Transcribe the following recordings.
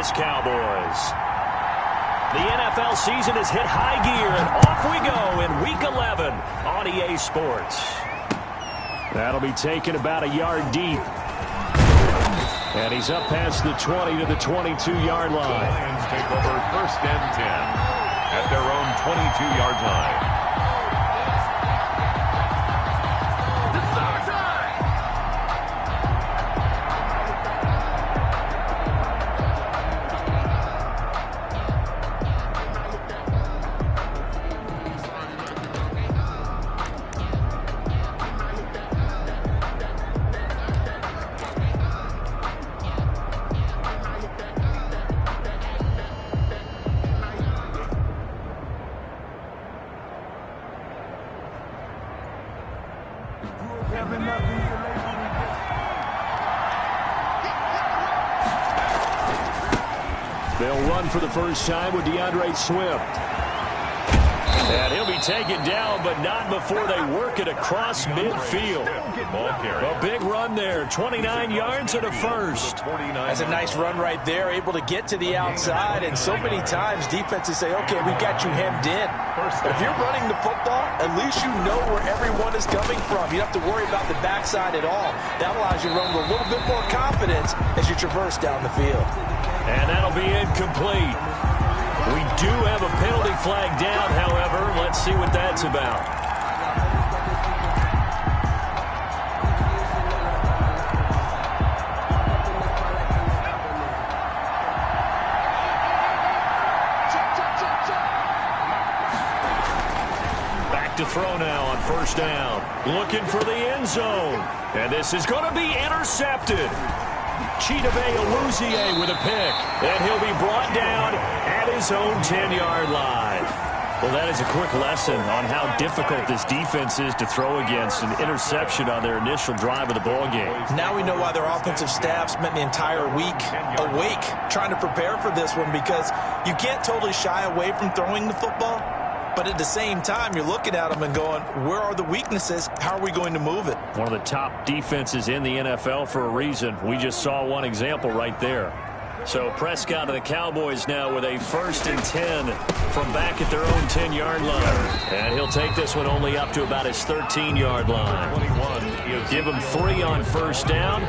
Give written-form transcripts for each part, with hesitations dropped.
Dallas Cowboys. The NFL season has hit high gear, and off we go in Week 11 on EA Sports. That'll be taken about a yard deep. And he's up past the 20 to the 22-yard line. The Lions take over 1st and 10 at their own 22-yard line. They'll run for the first time with DeAndre Swift. And he'll be taken down, but not before they work it across midfield. A big run there, 29 yards and a first. That's a nice run right there, able to get to the outside. And so many times defenses say, okay, we got you hemmed in. But if you're running the football, at least you know where everyone is coming from. You don't have to worry about the backside at all. That allows you to run with a little bit more confidence as you traverse down the field. And that'll be incomplete. We do have a penalty flag down, however. Let's see what that's about. Back to throw now on 1st down. Looking for the end zone. And this is going to be intercepted. Chidobe Awuzie with a pick, and he'll be brought down at his own 10-yard line. Well, that is a quick lesson on how difficult this defense is to throw against. An interception on their initial drive of the ballgame. Now we know why their offensive staff spent the entire week awake trying to prepare for this one, because you can't totally shy away from throwing the football. But at the same time, you're looking at them and going, where are the weaknesses? How are we going to move it? One of the top defenses in the NFL for a reason. We just saw one example right there. So Prescott and the Cowboys now with a 1st and 10 from back at their own 10-yard line. And he'll take this one only up to about his 13-yard line. Give him 3 on 1st down.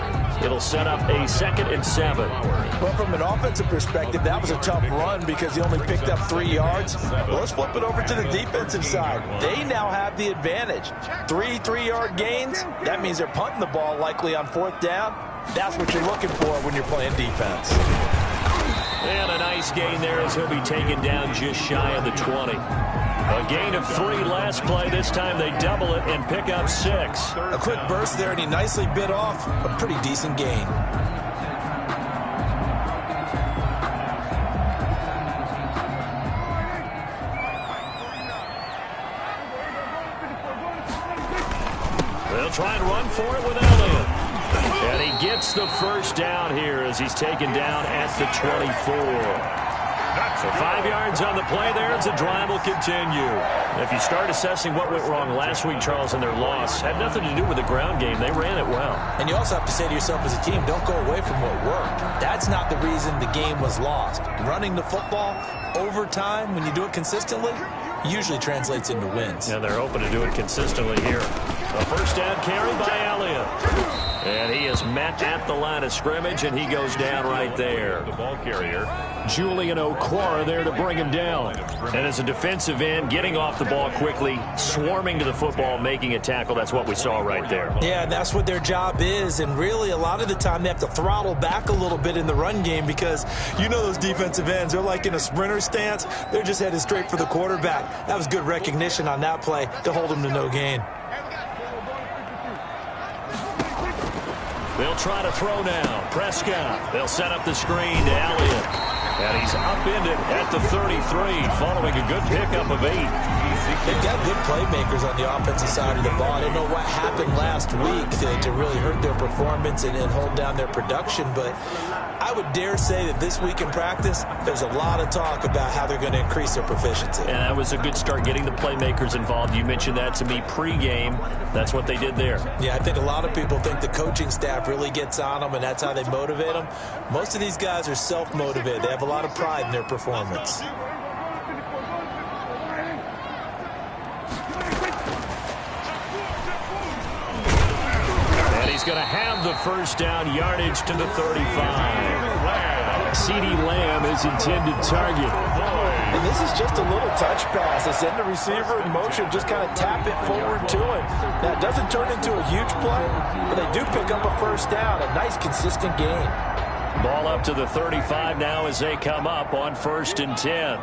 It'll set up a 2nd and 7. Well, from an offensive perspective, that was a tough run because he only picked up 3 yards. Well, let's flip it over to the defensive side. They now have the advantage. 3 3-yard gains. That means they're punting the ball likely on 4th down. That's what you're looking for when you're playing defense. And a nice gain there as he'll be taken down just shy of the 20. A gain of 3 last play. This time they double it and pick up 6. A quick burst there, and he nicely bit off a pretty decent gain. They'll try and run for it with Elliott. And he gets the first down here as he's taken down at the 24. So 5 yards on the play there as the drive will continue. If you start assessing what went wrong last week, Charles, in their loss, had nothing to do with the ground game. They ran it well. And you also have to say to yourself as a team, don't go away from what worked. That's not the reason the game was lost. Running the football over time, when you do it consistently, usually translates into wins. And they're open to do it consistently here. A 1st down carry by Elliott. And he is met at the line of scrimmage, and he goes down right there. The ball carrier. Julian Okwara there to bring him down. And as a defensive end, getting off the ball quickly, swarming to the football, making a tackle. That's what we saw right there. Yeah, and that's what their job is. And really, a lot of the time, they have to throttle back a little bit in the run game because you know those defensive ends, they're like in a sprinter stance. They're just headed straight for the quarterback. That was good recognition on that play to hold him to no gain. They'll try to throw now. Prescott. They'll set up the screen to Elliott. And he's upended at the 33 following a good pickup of 8. They've got good playmakers on the offensive side of the ball. I don't know what happened last week to really hurt their performance and hold down their production, but I would dare say that this week in practice, there's a lot of talk about how they're going to increase their proficiency. And that was a good start getting the playmakers involved. You mentioned that to me pregame. That's what they did there. Yeah, I think a lot of people think the coaching staff really gets on them, and that's how they motivate them. Most of these guys are self-motivated. They have a lot of pride in their performance. He's going to have the first down, yardage to the 35. CeeDee Lamb is intended target. And this is just a little touch pass. They send the receiver in motion, just kind of tap it forward to him. Now, it doesn't turn into a huge play, but they do pick up a first down, a nice, consistent gain. Ball up to the 35 now as they come up on 1st and 10.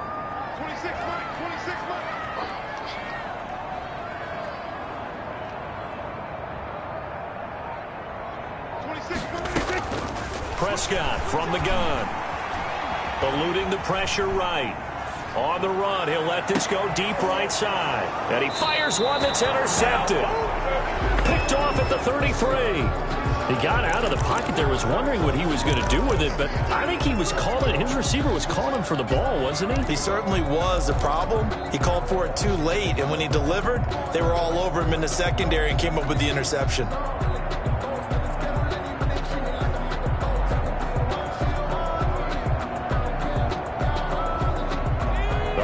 Prescott from the gun. Eluding the pressure right. On the run, he'll let this go deep right side. And he fires one that's intercepted. Picked off at the 33. He got out of the pocket there, was wondering what he was going to do with it, but I think he was calling, his receiver was calling for the ball, wasn't he? He certainly was. The problem, he called for it too late, and when he delivered, they were all over him in the secondary and came up with the interception.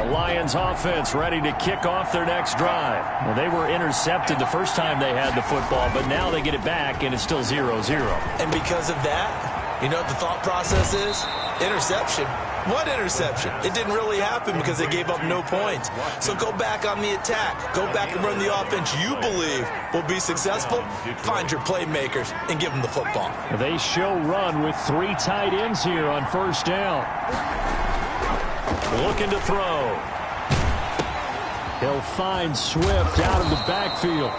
Lions offense ready to kick off their next drive. Well, they were intercepted the first time they had the football, but now they get it back, and it's still 0-0. And because of that, you know what the thought process is? Interception. What interception? It didn't really happen because they gave up no points. So go back on the attack. Go back and run the offense you believe will be successful. Find your playmakers and give them the football. They show run with 3 tight ends here on 1st down. Looking to throw. He'll find Swift out of the backfield.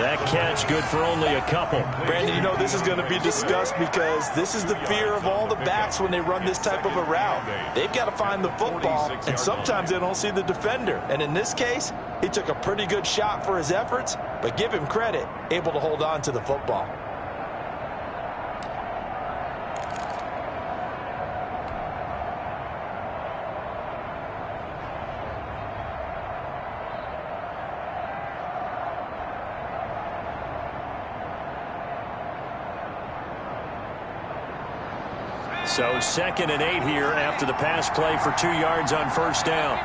That catch good for only a couple. Brandon, you know this is going to be discussed because this is the fear of all the backs when they run this type of a route. They've got to find the football, and sometimes they don't see the defender. And in this case, he took a pretty good shot for his efforts, but give him credit, able to hold on to the football. So 2nd and 8 here after the pass play for 2 yards on 1st down.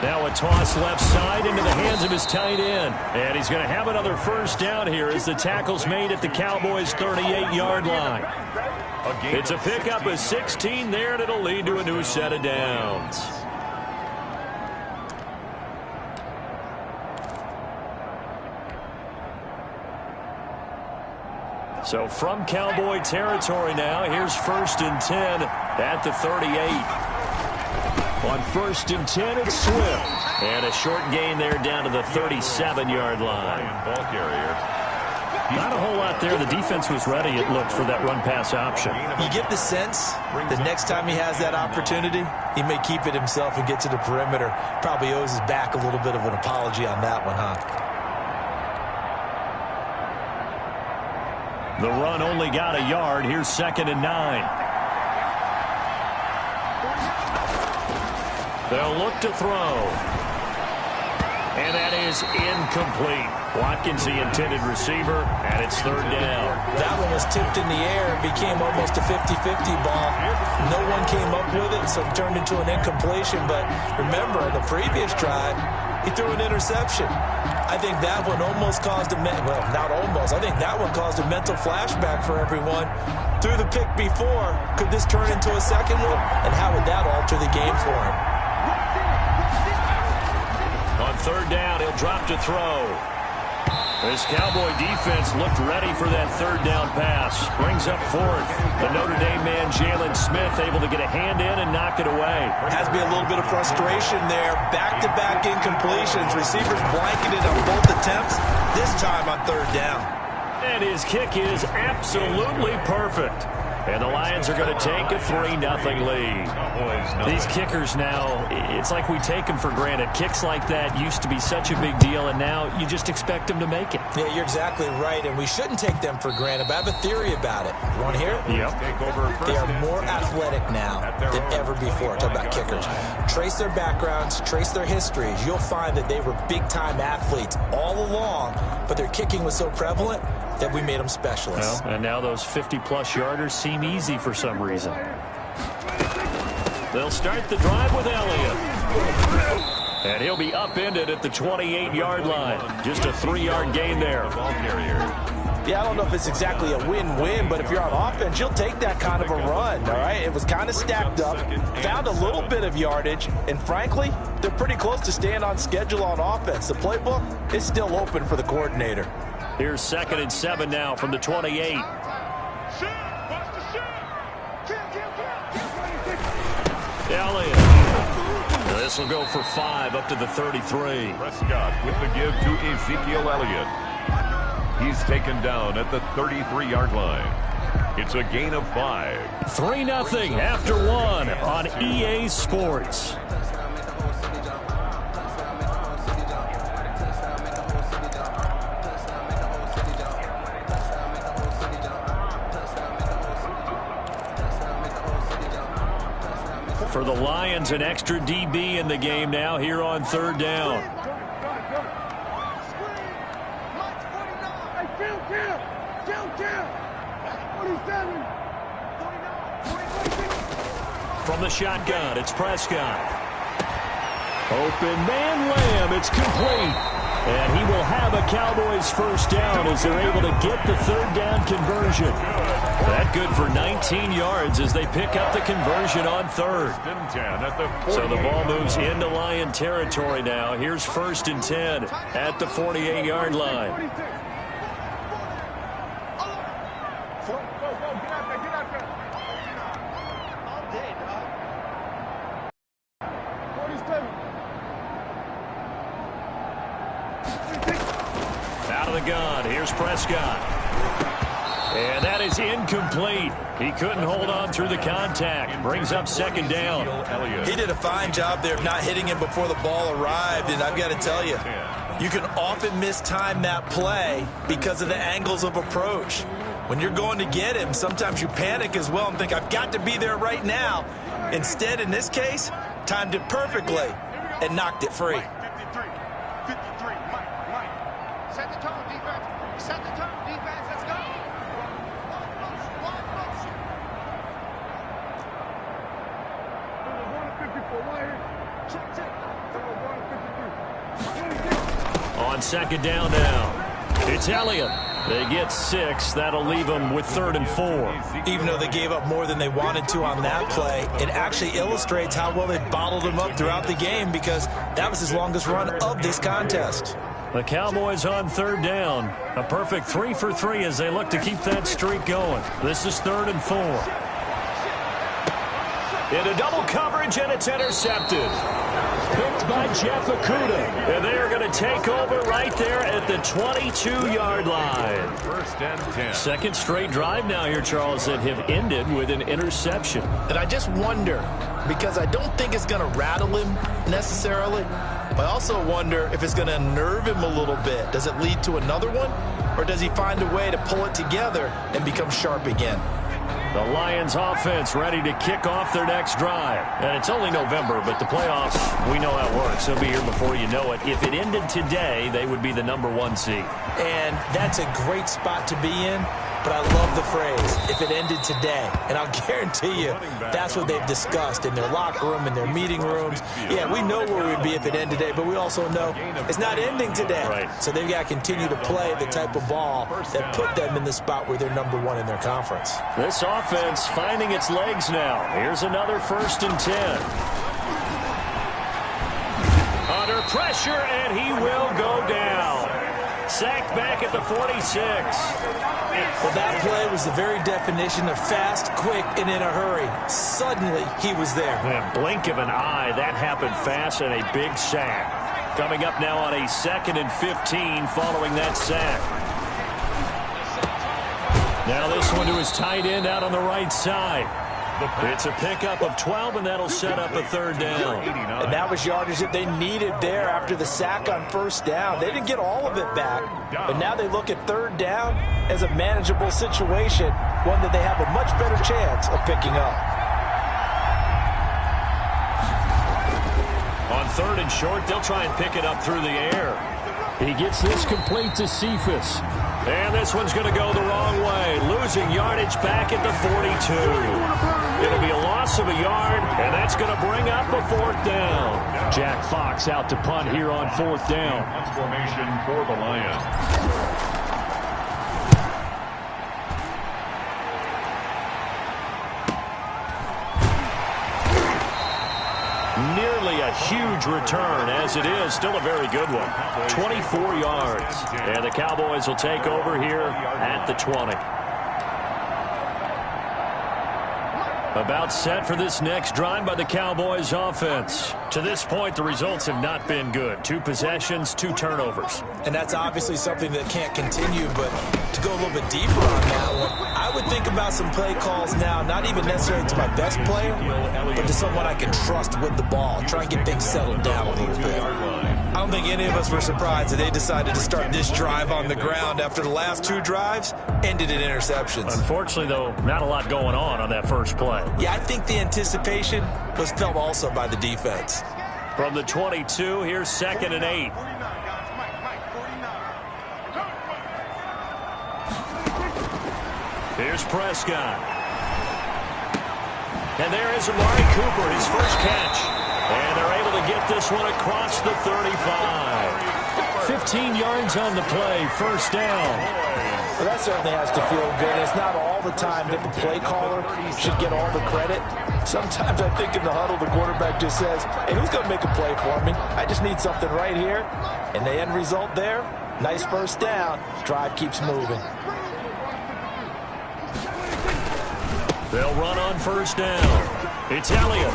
Now a toss left side into the hands of his tight end. And he's going to have another first down here as the tackle's made at the Cowboys' 38-yard line. It's a pickup of 16 there, and it'll lead to a new set of downs. So from Cowboy territory now, here's 1st and 10 at the 38. On 1st and 10, it's Swift. And a short gain there down to the 37-yard line. Ball carrier. Not a whole lot there. The defense was ready, it looked, for that run-pass option. You get the sense the next time he has that opportunity, he may keep it himself and get to the perimeter. Probably owes his back a little bit of an apology on that one, huh? The run only got a yard. Here's 2nd and 9. They'll look to throw. And that is incomplete. Watkins, the intended receiver, and it's 3rd down. That one was tipped in the air and became almost a 50-50 ball. No one came up with it, so it turned into an incompletion. But remember, on the previous drive, he threw an interception. I think that one almost caused a well, not almost. I think that one caused a mental flashback for everyone. Threw the pick before. Could this turn into a second one? And how would that alter the game for him? On 3rd down, he'll drop to throw. This Cowboy defense looked ready for that 3rd down pass. Brings up 4th. The Notre Dame man, Jalen Smith, able to get a hand in and knock it away. Has to be a little bit of frustration there. Back-to-back incompletions. Receivers blanketed on both attempts, this time on 3rd down. And his kick is absolutely perfect. And the Lions are going to take a 3-0 lead. These kickers now, it's like we take them for granted. Kicks like that used to be such a big deal, and now you just expect them to make it. Yeah, you're exactly right, and we shouldn't take them for granted, but I have a theory about it. You want to hear it? Yep. They are more athletic now than ever before. Talk about kickers. Trace their backgrounds, trace their histories. You'll find that they were big-time athletes all along, but their kicking was so prevalent that we made them specialists. Well, and now those 50-plus yarders seem easy for some reason. They'll start the drive with Elliott. And he'll be upended at the 28-yard line. Just a 3-yard gain there. Yeah, I don't know if it's exactly a win-win, but if you're on offense, you'll take that kind of a run, all right? It was kind of stacked up, found a little bit of yardage, and frankly, they're pretty close to staying on schedule on offense. The playbook is still open for the coordinator. Here's 2nd and 7 now from the 28. Elliott. This will go for 5 up to the 33. Prescott with the give to Ezekiel Elliott. He's taken down at the 33-yard line. It's a gain of 5. 3-0 after 1 on EA Sports. For the Lions, an extra DB in the game now here on 3rd down. From the shotgun, it's Prescott. Open man, Lamb, it's complete. And he will have a Cowboys 1st down as they're able to get the 3rd down conversion. That good for 19 yards as they pick up the conversion on 3rd. So the ball moves into Lion territory now. Here's 1st and 10 at the 48-yard line. Out of the gun, here's Prescott. And that is incomplete. He couldn't hold on through the contact. Brings up 2nd down. He did a fine job there of not hitting him before the ball arrived, and I've got to tell you, you can often mistime that play because of the angles of approach. When you're going to get him, sometimes you panic as well and think, I've got to be there right now. Instead, in this case, timed it perfectly and knocked it free. Set the tone, defense. Set the tone, defense. Let's go. On 2nd down now, it's Elliott. They get 6. That'll leave them with 3rd and 4. Even though they gave up more than they wanted to on that play, it actually illustrates how well they bottled him up throughout the game because that was his longest run of this contest. The Cowboys on 3rd down. A perfect 3 for 3 as they look to keep that streak going. This is 3rd and 4. Into double coverage, and it's intercepted. Picked by Jeff Okudah. And they are going to take over right there at the 22-yard line. 1st and 10. 2nd straight drive now here, Charles, that have ended with an interception. And I just wonder, because I don't think it's going to rattle him necessarily, but I also wonder if it's going to unnerve him a little bit. Does it lead to another one? Or does he find a way to pull it together and become sharp again? The Lions offense ready to kick off their next drive. And it's only November, but the playoffs, we know how it works. They'll be here before you know it. If it ended today, they would be the #1 seed. And that's a great spot to be in. But I love the phrase, if it ended today. And I'll guarantee you, that's what they've discussed in their locker room, in their meeting rooms. Yeah, we know where we'd be if it ended today, but we also know it's not ending today. Right. So they've got to continue to play the type of ball that put them in the spot where they're #1 in their conference. This offense finding its legs now. Here's another 1st and 10. Under pressure, and he will go down. Sacked back at the 46. Well, that play was the very definition of fast, quick, and in a hurry. Suddenly, he was there. Man, blink of an eye, that happened fast, and a big sack. Coming up now on a 2nd and 15 following that sack. Now this one to his tight end out on the right side. It's a pickup of 12, and that'll set up a third down. And that was yardage that they needed there after the sack on first down. They didn't get all of it back, but now they look at third down as a manageable situation, one that they have a much better chance of picking up. On third and short, they'll try and pick it up through the air. He gets this complete to Cephas. And this one's going to go the wrong way, losing yardage back at the 42. It'll be a loss of a yard, and that's going to bring up a fourth down. Jack Fox out to punt here on fourth down. Punt formation for the Lions. Nearly a huge return, as it is. Still a very good one. 24 yards. And the Cowboys will take over here at the 20. About set for this next drive by the Cowboys offense. To this point, the results have not been good. 2 possessions, 2 turnovers. And that's obviously something that can't continue, but to go a little bit deeper on that one, I would think about some play calls now, not even necessarily to my best player, but to someone I can trust with the ball. Try and get things settled down a little bit. I don't think any of us were surprised that they decided to start this drive on the ground after the last 2 drives ended in interceptions. Unfortunately, though, not a lot going on that first play. Yeah, I think the anticipation was felt also by the defense. From the 22, here's 2nd and 8. Here's Prescott. And there is Amari Cooper, his first catch. And they're able to get this one across the 35. 15 yards on the play, first down. Well, that certainly has to feel good. It's not all the time that the play caller should get all the credit. Sometimes I think in the huddle, the quarterback just says, hey, who's going to make a play for me? I just need something right here. And the end result there, nice first down. Drive keeps moving. They'll run on first down. It's Elliott.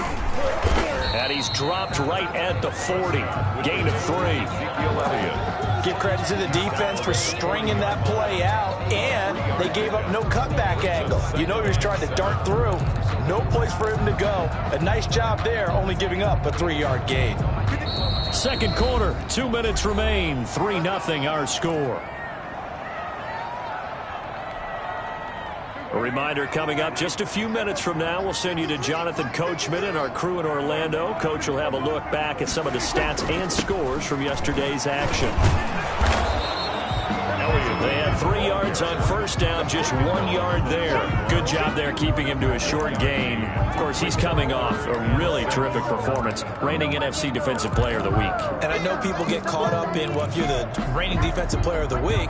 And he's dropped right at the 40. Gain of 3. Give credit to the defense for stringing that play out, and they gave up no cutback angle. You know he was trying to dart through. No place for him to go. A nice job there, only giving up a 3-yard gain. Second quarter, 2 minutes remain. 3-0 our score. A reminder coming up just a few minutes from now, we'll send you to Jonathan Coachman and our crew in Orlando. Coach will have a look back at some of the stats and scores from yesterday's action. They had 3 yards on first down, just 1 yard there. Good job there keeping him to a short gain. Of course, he's coming off a really terrific performance, reigning NFC Defensive Player of the Week. And I know people get caught up in, well, if you're the reigning Defensive Player of the Week,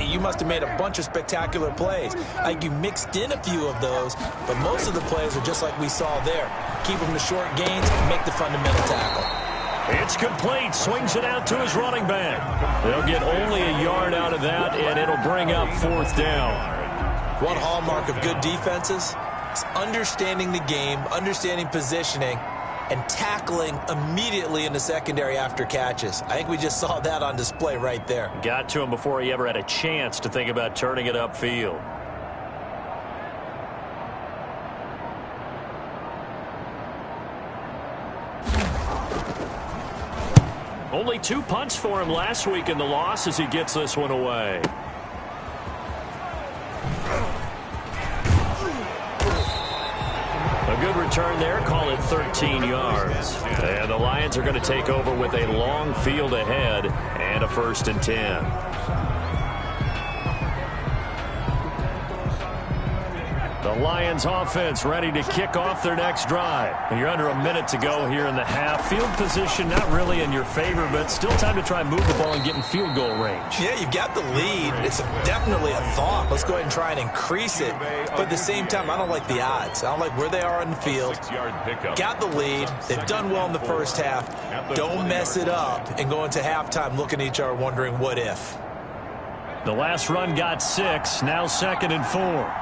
you must have made a bunch of spectacular plays. Like you mixed in a few of those, but most of the plays are just like we saw there. Keep them to short gains, make the fundamental tackle. It's complete. Swings it out to his running back. They'll get only a yard out of that, and it'll bring up fourth down. One hallmark of good defenses is understanding the game, understanding positioning, and tackling immediately in the secondary after catches. I think we just saw that on display right there. Got to him before he ever had a chance to think about turning it upfield. Only 2 punts for him last week in the loss as he gets this one away. A good return there, call it 13 yards. And the Lions are going to take over with a long field ahead and a 1st and 10. The Lions offense ready to kick off their next drive. And you're under a minute to go here in the half. Field position not really in your favor, but still time to try and move the ball and get in field goal range. Yeah, you've got the lead. It's definitely a thought. Let's go ahead and try and increase it. But at the same time, I don't like the odds. I don't like where they are on the field. Got the lead. They've done well in the first half. Don't mess it up and go into halftime looking at each other wondering what if. The last run got 6. Now 2nd and 4.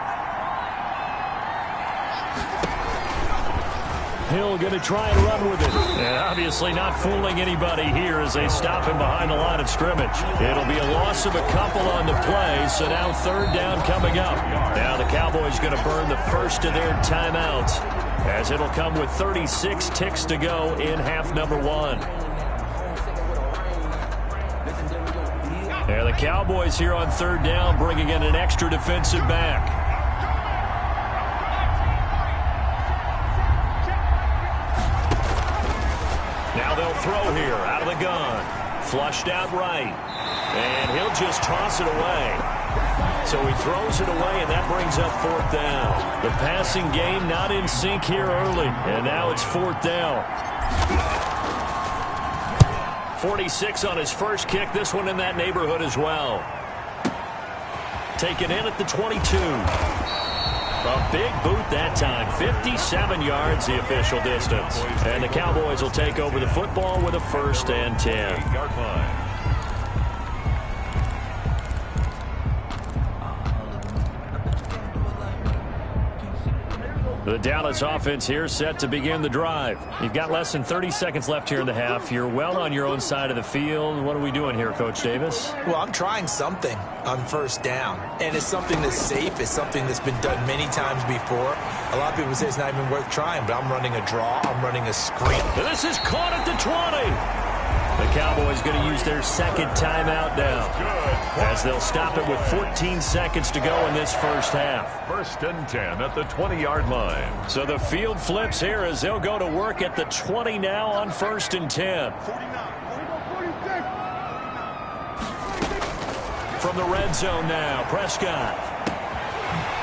Hill going to try and run with it. And obviously not fooling anybody here as they stop him behind the line of scrimmage. It'll be a loss of a couple on the play, so now third down coming up. Now the Cowboys going to burn the first of their timeouts, as it'll come with 36 ticks to go in half number 1. There the Cowboys here on third down, bringing in an extra defensive back. Now they'll throw here out of the gun. Flushed out right. And he'll just toss it away. So he throws it away, and that brings up fourth down. The passing game not in sync here early, and now it's fourth down. 46 on his first kick. This one in that neighborhood as well. Taken in at the 22. A big boot that time. 57 yards the official distance. And the Cowboys will take over the football with a 1st and 10. The Dallas offense here set to begin the drive. You've got less than 30 seconds left here in the half. You're well on your own side of the field. What are we doing here, Coach Davis? Well, I'm trying something on first down. And it's something that's safe. It's something that's been done many times before. A lot of people say it's not even worth trying, but I'm running a draw. I'm running a screen. This is caught at the 20. The Cowboys going to use their second timeout now, as they'll stop it with 14 seconds to go in this first half. 1st and 10 at the 20-yard line. So the field flips here as they'll go to work at the 20 now on 1st and 10. From the red zone now, Prescott.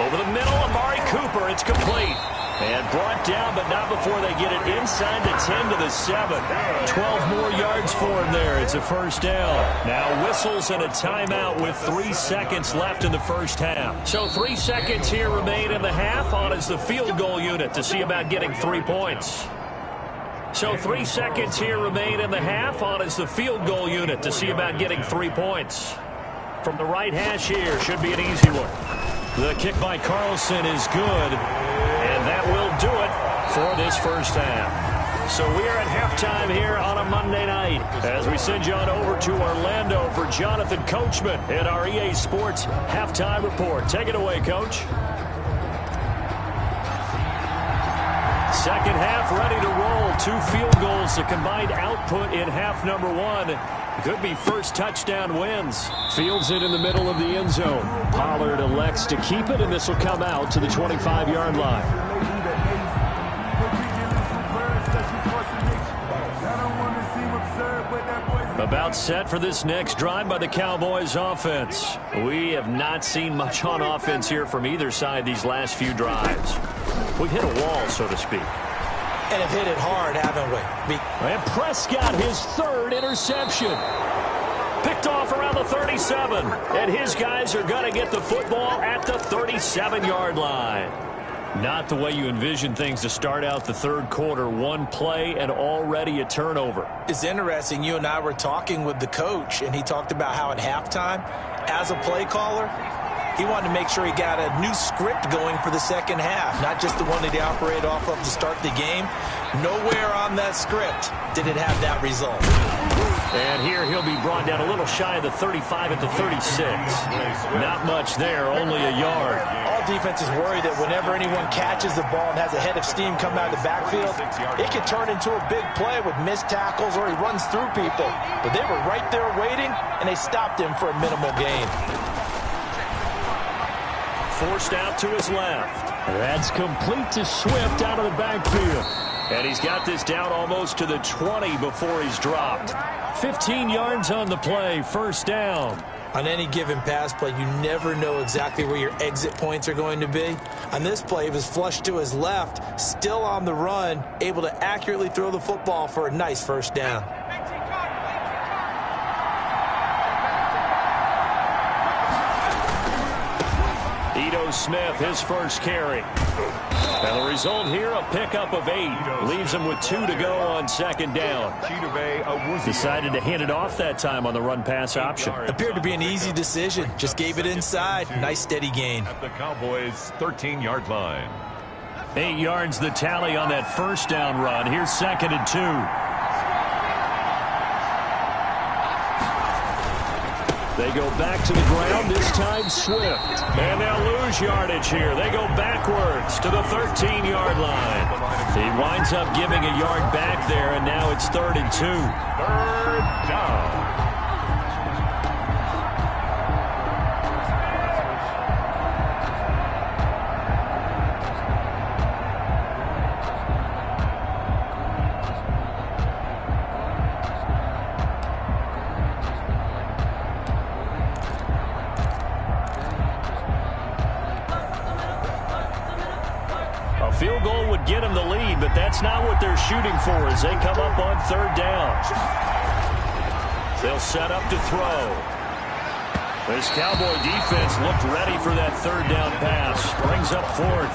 Over the middle, Amari Cooper. It's complete. And brought down, but not before they get it inside the 10 to the 7. 12 more yards for him there. It's a first down. Now whistles and a timeout with 3 seconds left in the first half. So 3 seconds here remain in the half. On is the field goal unit to see about getting 3 points. So 3 seconds here remain in the half. On is the field goal unit to see about getting 3 points. From the right hash here, should be an easy one. The kick by Carlson is good, and that will do it for this first half. So we are at halftime here on a Monday night as we send you on over to Orlando for Jonathan Coachman in our EA Sports Halftime Report. Take it away, Coach. Second half ready to roll. 2 field goals, the combined output in half number 1. Could be first touchdown wins. Fields it in the middle of the end zone. Pollard elects to keep it, and this will come out to the 25-yard line. About set for this next drive by the Cowboys offense. We have not seen much on offense here from either side these last few drives. We've hit a wall, so to speak. And have hit it hard, haven't we? And Prescott, his 3rd interception. Picked off around the 37. And his guys are going to get the football at the 37-yard line. Not the way you envision things to start out the third quarter. 1 play and already a turnover. It's interesting. You and I were talking with the coach, and he talked about how at halftime, as a play caller, he wanted to make sure he got a new script going for the second half, not just the one that he operated off of to start the game. Nowhere on that script did it have that result. And here he'll be brought down a little shy of the 35 at the 36. Not much there, only a yard. All defenses worry that whenever anyone catches the ball and has a head of steam coming out of the backfield, it could turn into a big play with missed tackles or he runs through people. But they were right there waiting, and they stopped him for a minimal gain. Forced out to his left. That's complete to Swift out of the backfield. And he's got this down almost to the 20 before he's dropped. 15 yards on the play, first down. On any given pass play, you never know exactly where your exit points are going to be. On this play, he was flushed to his left, still on the run, able to accurately throw the football for a nice first down. Smith, his first carry. And the result here, a pickup of 8. Leaves him with 2 to go on second down. Decided to hand it off that time on the run-pass option. Appeared to be an easy decision. Just gave it inside. Nice steady gain. At the Cowboys' 13-yard line. 8 yards the tally on that first down run. Here's 2nd and 2. They go back to the ground, this time Swift. And they'll lose yardage here. They go backwards to the 13-yard line. He winds up giving a yard back there, and now it's 3rd and 2. 3rd down. Field goal would get them the lead, but that's not what they're shooting for as they come up on 3rd down. They'll set up to throw. This Cowboy defense looked ready for that 3rd down pass. Brings up 4th.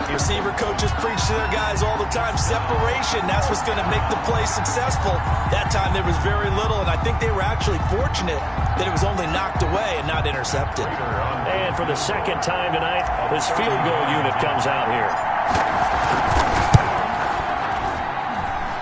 Receiver coaches preach to their guys all the time. Separation, that's what's going to make the play successful. That time there was very little, and I think they were actually fortunate that it was only knocked away and not intercepted. And for the 2nd time tonight, this field goal unit comes out here.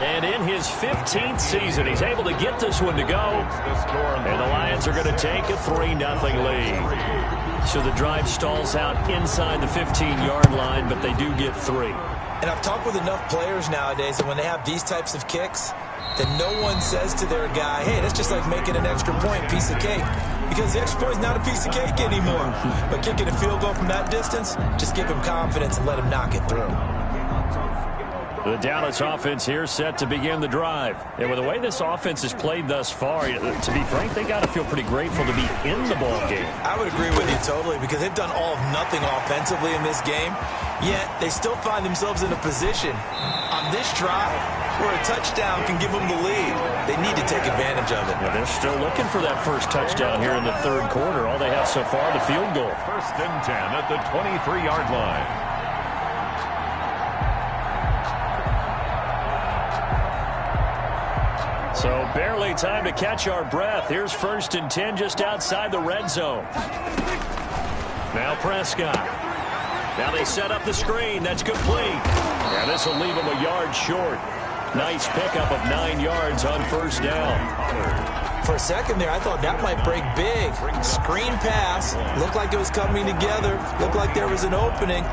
And in his 15th season, he's able to get this one to go. And the Lions are going to take a 3-0 lead. So the drive stalls out inside the 15-yard line, but they do get 3. And I've talked with enough players nowadays that when they have these types of kicks, that no one says to their guy, hey, that's just like making an extra point, piece of cake. Because the extra point is not a piece of cake anymore. But kicking a field goal from that distance, just give him confidence and let him knock it through. The Dallas offense here set to begin the drive. And with the way this offense has played thus far, to be frank, they got to feel pretty grateful to be in the ball game. I would agree with you totally because they've done all of nothing offensively in this game, yet they still find themselves in a position on this drive where a touchdown can give them the lead. They need to take advantage of it. Yeah, they're still looking for that first touchdown here in the 3rd quarter. All they have so far, the field goal. 1st and 10 at the 23-yard line. So barely time to catch our breath. Here's 1st and 10 just outside the red zone. Now Prescott. Now they set up the screen. That's complete. Yeah, this will leave them a yard short. Nice pickup of 9 yards on 1st down. For a second there, I thought that might break big. Screen pass. Looked like it was coming together. Looked like there was an opening.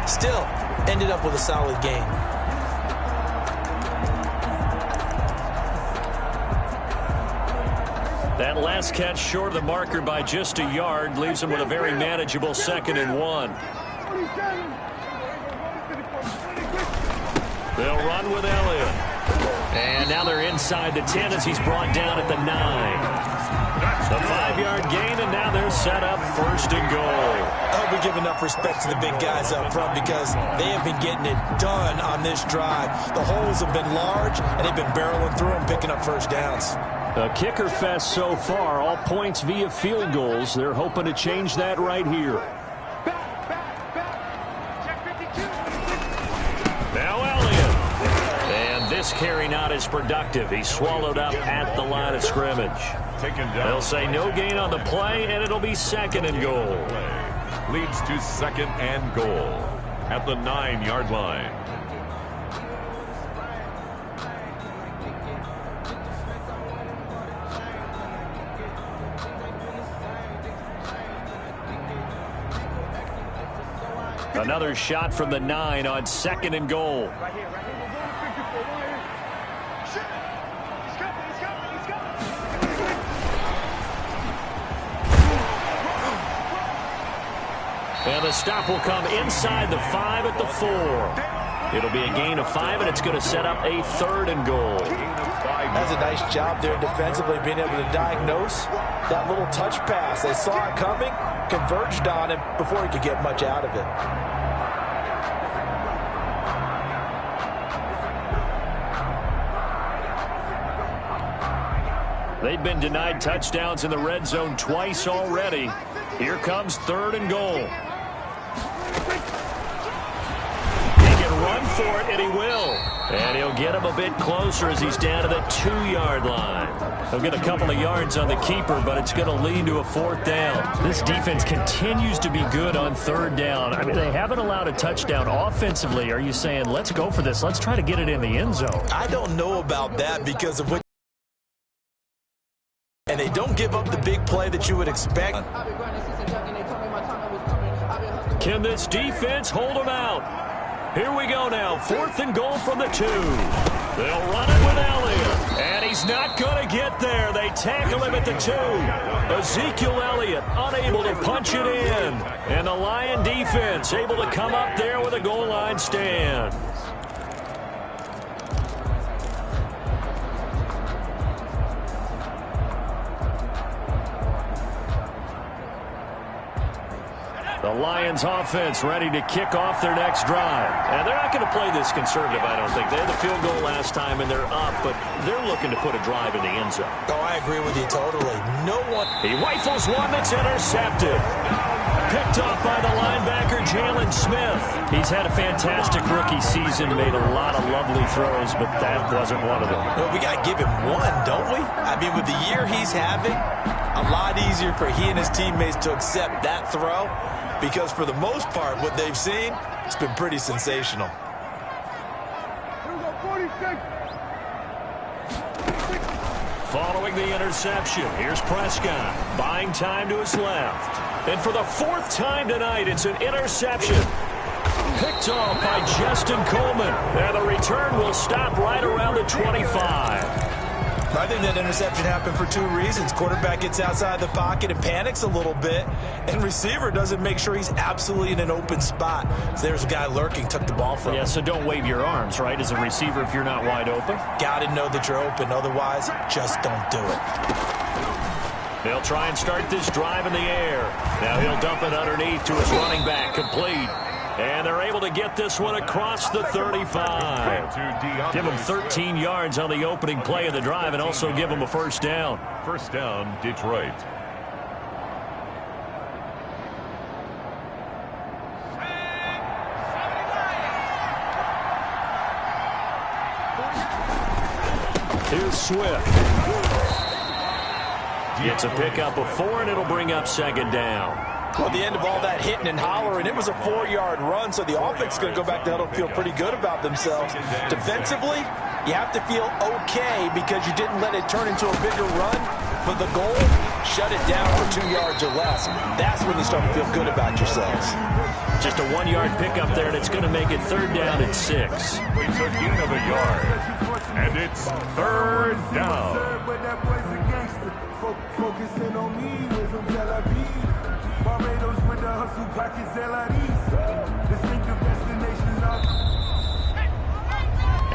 Still, ended up with a solid game. That last catch short of the marker by just a yard leaves them with a very manageable 2nd and 1. They'll run with Elliott. And now they're inside the 10 as he's brought down at the 9. The 5-yard gain, and now they're set up 1st and goal. I hope we give enough respect to the big guys up front because they have been getting it done on this drive. The holes have been large, and they've been barreling through them, picking up 1st downs. A kicker fest so far, all points via field goals. They're hoping to change that right here. Now Elliott. And this carry not as productive. He's swallowed up at the line of scrimmage. They'll say no gain on the play, and it'll be 2nd and goal. Leads to 2nd and goal at the 9-yard line. Another shot from the 9 on 2nd and goal. And the stop will come inside the 5 at the 4. It'll be a gain of 5, and it's going to set up a 3rd and goal. That's a nice job there defensively, being able to diagnose that little touch pass. They saw it coming, converged on it before he could get much out of it. They've been denied touchdowns in the red zone twice already. Here comes 3rd and goal. He can run for it, and he will. And he'll get him a bit closer as he's down to the 2-yard line. He'll get a couple of yards on the keeper, but it's going to lead to a 4th down. This defense continues to be good on 3rd down. I mean, they haven't allowed a touchdown offensively. Are you saying, let's go for this? Let's try to get it in the end zone. I don't know about that because of what. And they don't give up the big play that you would expect. Can this defense hold them out? Here we go now, 4th and goal from the 2. They'll run it with Elliott, and he's not going to get there. They tackle him at the 2. Ezekiel Elliott unable to punch it in, and the Lion defense able to come up there with a goal line stand. The Lions offense ready to kick off their next drive. And they're not going to play this conservative, I don't think. They had the field goal last time, and they're up, but they're looking to put a drive in the end zone. Oh, I agree with you totally. No one. He rifles one that's intercepted. Picked off by the linebacker, Jalen Smith. He's had a fantastic rookie season, made a lot of lovely throws, but that wasn't one of them. Well, we got to give him one, don't we? I mean, with the year he's having, a lot easier for he and his teammates to accept that throw. Because for the most part, what they've seen, it's been pretty sensational. Following the interception, here's Prescott, buying time to his left. And for the 4th time tonight, it's an interception. Picked off by Justin Coleman. And the return will stop right around the 25. I think that interception happened for 2 reasons. Quarterback gets outside the pocket and panics a little bit, and receiver doesn't make sure he's absolutely in an open spot. So there's a guy lurking, took the ball from him. Yeah, so don't wave your arms, right, as a receiver if you're not wide open. Got to know that you're open. Otherwise, just don't do it. They'll try and start this drive in the air. Now he'll dump it underneath to his running back, complete. And they're able to get this one across the 35. Give him 13 yards on the opening play of the drive and also give him a 1st down. 1st down, Detroit. Here's Swift. Gets a pickup of 4, and it'll bring up 2nd down. Well, at the end of all that hitting and hollering, it was a 4-yard run, so the offense is going to go back to huddle and feel pretty good about themselves. Defensively, you have to feel okay because you didn't let it turn into a bigger run. But the goal, shut it down for 2 yards or less. That's when you start to feel good about yourselves. Just a 1-yard pickup there, and it's going to make it 3rd down and 6. It's a gain of a yard, and it's 3rd down. Focusing on me with some Tel Aviv. Barbados with the hustle pockets, distinctive destinations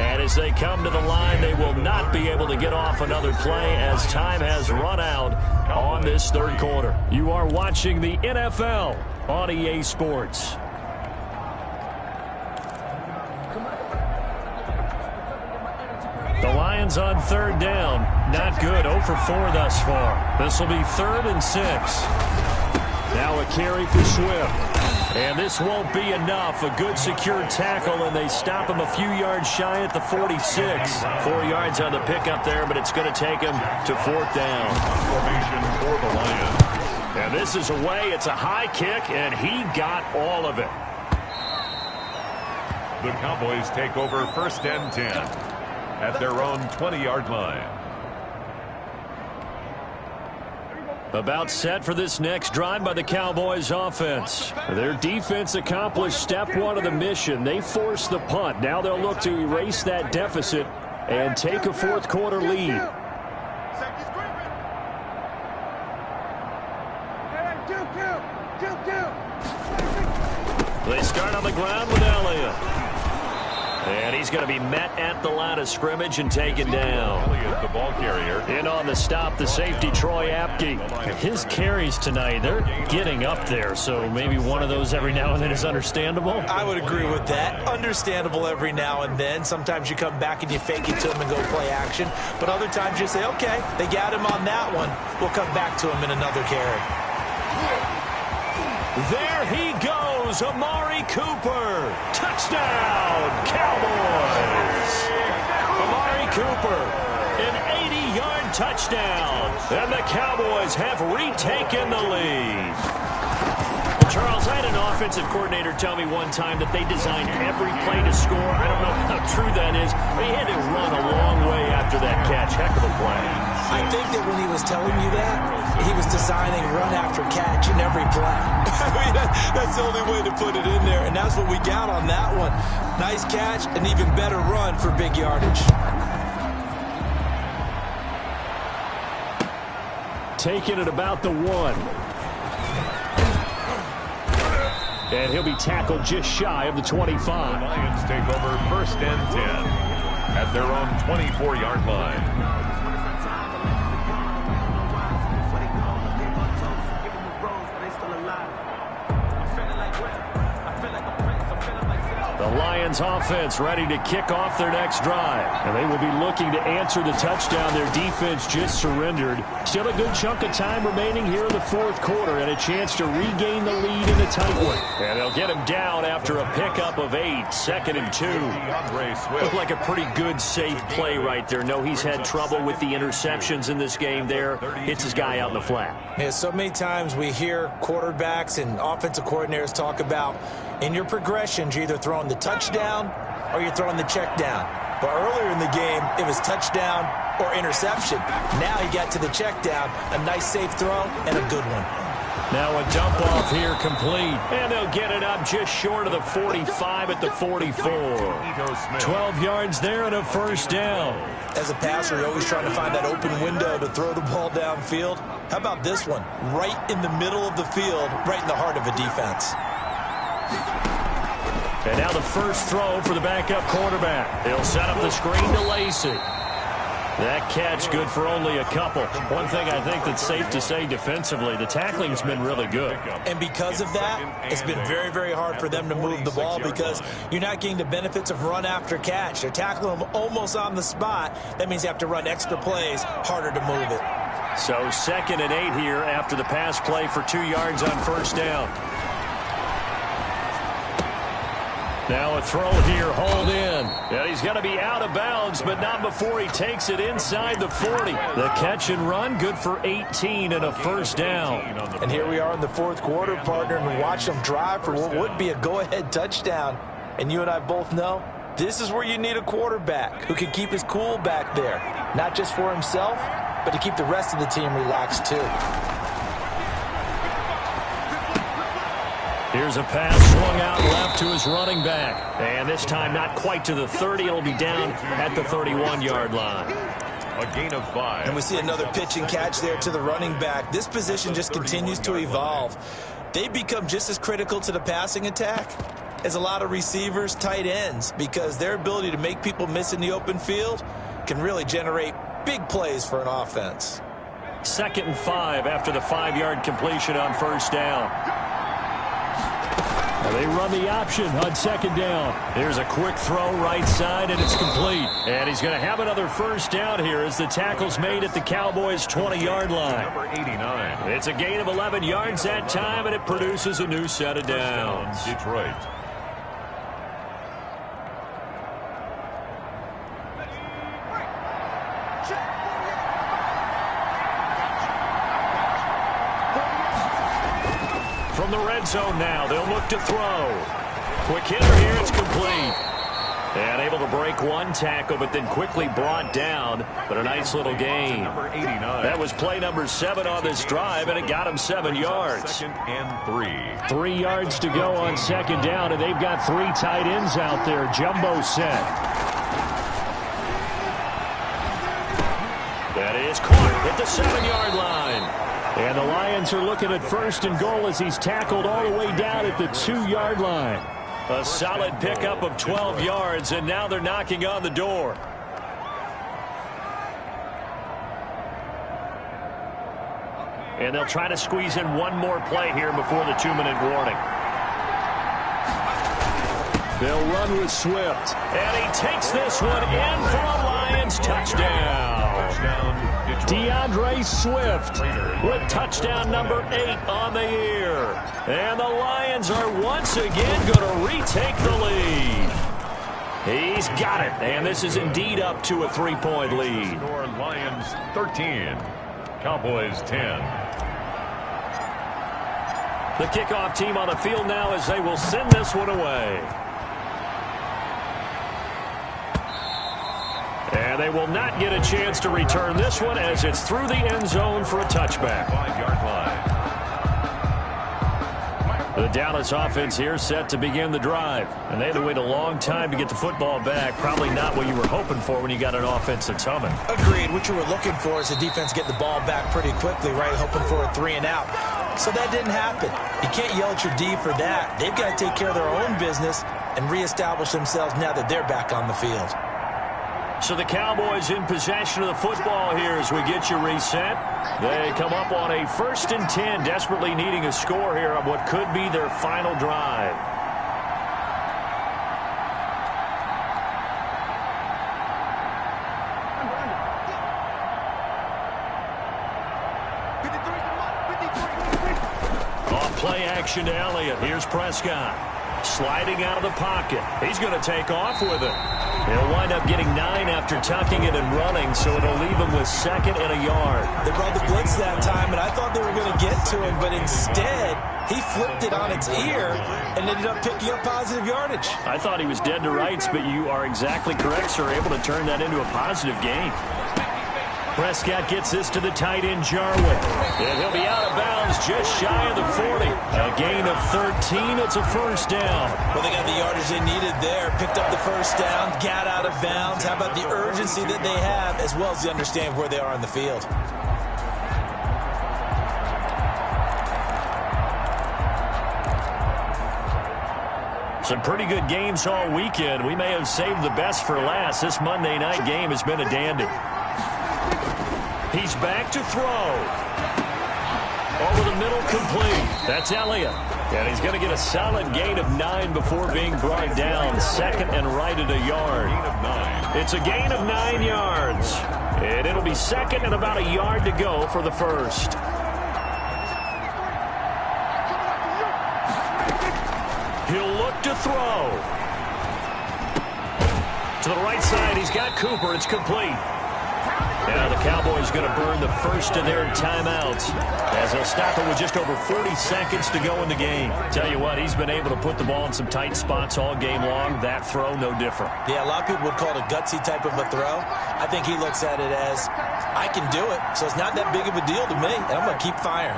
And as they come to the line, they will not be able to get off another play as time has run out on this 3rd quarter. You are watching the NFL on EA Sports. The Lions on 3rd down. Not good. 0 for 4 thus far. This will be 3rd and 6. Now a carry for Swift. And this won't be enough. A good secure tackle, and they stop him a few yards shy at the 46. 4 yards on the pickup there, but it's going to take him to 4th down. Formation for the Lions. And this is away. It's a high kick, and he got all of it. The Cowboys take over 1st and 10 at their own 20-yard line. About set for this next drive by the Cowboys offense. Their defense accomplished step 1 of the mission. They forced the punt. Now they'll look to erase that deficit and take a 4th quarter lead. They start on the ground with Elliott. And he's going to be met at the line of scrimmage and taken down. Elliott, the ball carrier. In on the stop, the safety, Troy Apke. His carries tonight, they're getting up there, so maybe one of those every now and then is understandable. I would agree with that. Understandable every now and then. Sometimes you come back and you fake it to them and go play action. But other times you say, okay, they got him on that one. We'll come back to him in another carry. There he goes, Amari Cooper. Touchdown, Cowboys. Cooper. An 80-yard touchdown. And the Cowboys have retaken the lead. Well, Charles, I had an offensive coordinator tell me one time that they designed every play to score. I don't know how true that is, but he had to run a long way after that catch. Heck of a play. I think that when he was telling you that, he was designing run after catch in every play. I mean, that's the only way to put it in there, and that's what we got on that one. Nice catch, an even better run for big yardage. Taking it about the 1. And he'll be tackled just shy of the 25. The Lions take over 1st and 10 at their own 24-yard line. The Lions offense ready to kick off their next drive. And they will be looking to answer the touchdown their defense just surrendered. Still a good chunk of time remaining here in the 4th quarter and a chance to regain the lead in a tight one. And they'll get him down after a pickup of 8, 2nd and 2. Looked like a pretty good, safe play right there. No, he's had trouble with the interceptions in this game there. Hits his guy out in the flat. Yeah, so many times we hear quarterbacks and offensive coordinators talk about in your progressions, you're either throwing the touchdown or you're throwing the check down. But earlier in the game, it was touchdown or interception. Now he got to the check down, a nice safe throw, and a good one. Now a dump off here complete. And they'll get it up just short of the 45 at the 44. 12 yards there and a 1st down. As a passer, you're always trying to find that open window to throw the ball downfield. How about this one? Right in the middle of the field, right in the heart of a defense. And now the first throw for the backup quarterback. He'll set up the screen to Lacey. That catch good for only a couple. One thing I think that's safe to say defensively, the tackling's been really good. And because of that, it's been very, very hard for them to move the ball because you're not getting the benefits of run after catch. They're tackling them almost on the spot. That means you have to run extra plays, harder to move it. So 2nd and 8 here after the pass play for 2 yards on 1st down. Now a throw here, hold in. And he's going to be out of bounds, but not before he takes it inside the 40. The catch and run, good for 18 and a 1st down. And here we are in the 4th quarter, partner, and watch them drive for what would be a go-ahead touchdown. And you and I both know this is where you need a quarterback who can keep his cool back there. Not just for himself, but to keep the rest of the team relaxed too. Here's a pass swung out left to his running back. And this time not quite to the 30. It'll be down at the 31-yard line. A gain of 5. And we see another pitch and catch there to the running back. This position just continues to evolve. They become just as critical to the passing attack as a lot of receivers, tight ends, because their ability to make people miss in the open field can really generate big plays for an offense. 2nd and 5 after the 5-yard completion on 1st down. They run the option on 2nd down. Here's a quick throw right side, and it's complete. And he's going to have another 1st down here as the tackle's made at the Cowboys' 20-yard line. Number 89. It's a gain of 11 yards that time, and it produces a new set of downs. Detroit. From the red zone now, they'll look to throw. Quick hitter here, it's complete. And able to break one tackle, but then quickly brought down. But a nice little gain. Number 89. That was play number 7 on this drive, and it got him 7 yards. 2nd and 3. 3 yards to go on 2nd down, and they've got 3 tight ends out there. Jumbo set. That is caught at the 7-yard line. And the Lions are looking at 1st and goal as he's tackled all the way down at the 2-yard line. A solid pickup of 12 yards, and now they're knocking on the door. And they'll try to squeeze in one more play here before the 2-minute warning. They'll run with Swift. And he takes this one in for a Lions touchdown. DeAndre Swift with touchdown number 8 on the year. And the Lions are once again going to retake the lead. He's got it, and this is indeed up to a 3-point lead. Score Lions 13, Cowboys 10. The kickoff team on the field now as they will send this one away. And they will not get a chance to return this one as it's through the end zone for a touchback. 5-yard line. The Dallas offense here set to begin the drive. And they had to wait a long time to get the football back. Probably not what you were hoping for when you got an offense that's humming. Agreed. What you were looking for is the defense get the ball back pretty quickly, right? Hoping for a 3 and out. So that didn't happen. You can't yell at your D for that. They've got to take care of their own business and reestablish themselves now that they're back on the field. So the Cowboys in possession of the football here as we get you reset. They come up on a 1st and 10, desperately needing a score here on what could be their final drive. Off play action to Elliott. Here's Prescott. Sliding out of the pocket. He's going to take off with it. He'll wind up getting 9 after tucking it and running, so it'll leave him with 2nd and a yard. They brought the blitz that time, and I thought they were going to get to him, but instead, he flipped it on its ear and ended up picking up positive yardage. I thought he was dead to rights, but you are exactly correct, sir. Able to turn that into a positive gain. Prescott gets this to the tight end, Jarwin. And he'll be out of bounds just shy of the 40. A gain of 13. It's a 1st down. Well, they got the yardage they needed there. Picked up the 1st down, got out of bounds. How about the urgency that they have, as well as the understanding of where they are on the field? Some pretty good games all weekend. We may have saved the best for last. This Monday night game has been a dandy. He's back to throw. Over the middle, complete. That's Elliott. And he's going to get a solid gain of 9 before being brought down. 2nd and right at a yard. It's a gain of 9 yards. And it'll be 2nd and about a yard to go for the 1st. He'll look to throw. To the right side, he's got Cooper. It's complete. Now the Cowboys going to burn the 1st of their timeouts as they'll stop it with just over 40 seconds to go in the game. Tell you what, he's been able to put the ball in some tight spots all game long. That throw, no different. Yeah, a lot of people would call it a gutsy type of a throw. I think he looks at it as, I can do it, so it's not that big of a deal to me, and I'm going to keep firing.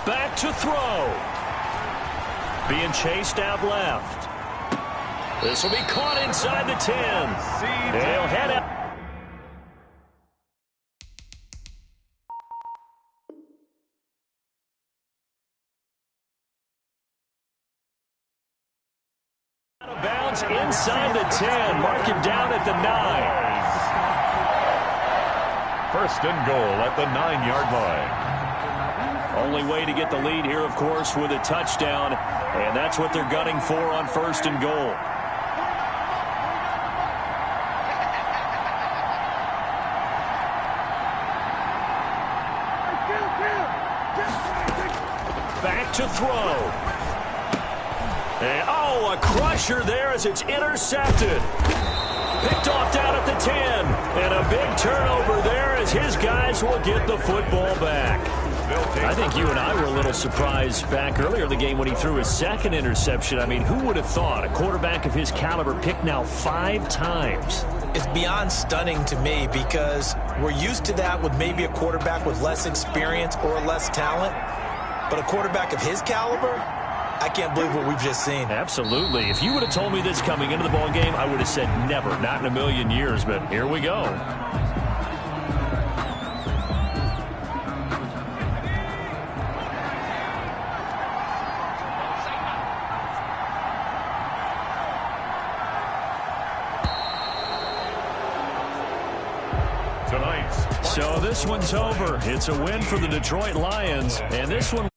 Back to throw. Being chased out left. This will be caught inside the 10. They'll head out. Out of bounds inside the 10. Mark him down at the 9. 1st and goal at the 9-yard line. Only way to get the lead here, of course, with a touchdown. And that's what they're gunning for on 1st and goal. Back to throw. And, oh, a crusher there as it's intercepted. Picked off down at the 10. And a big turnover there as his guys will get the football back. I think you and I were a little surprised back earlier in the game when he threw his 2nd interception. I mean, who would have thought a quarterback of his caliber picked now 5 times? It's beyond stunning to me because we're used to that with maybe a quarterback with less experience or less talent. But a quarterback of his caliber, I can't believe what we've just seen. Absolutely. If you would have told me this coming into the ball game, I would have said never, not in a million years. But here we go. So this one's over. It's a win for the Detroit Lions, and this one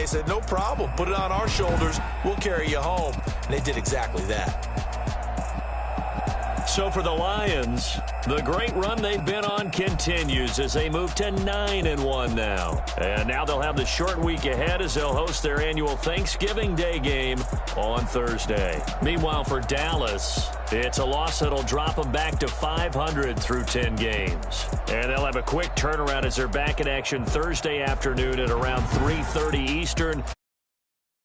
They said, no problem. Put it on our shoulders. We'll carry you home. And they did exactly that. So for the Lions, the great run they've been on continues as they move to 9-1 now. And now they'll have the short week ahead as they'll host their annual Thanksgiving Day game on Thursday. Meanwhile, for Dallas, it's a loss that'll drop them back to 500 through 10 games. And they'll have a quick turnaround as they're back in action Thursday afternoon at around 3:30 Eastern.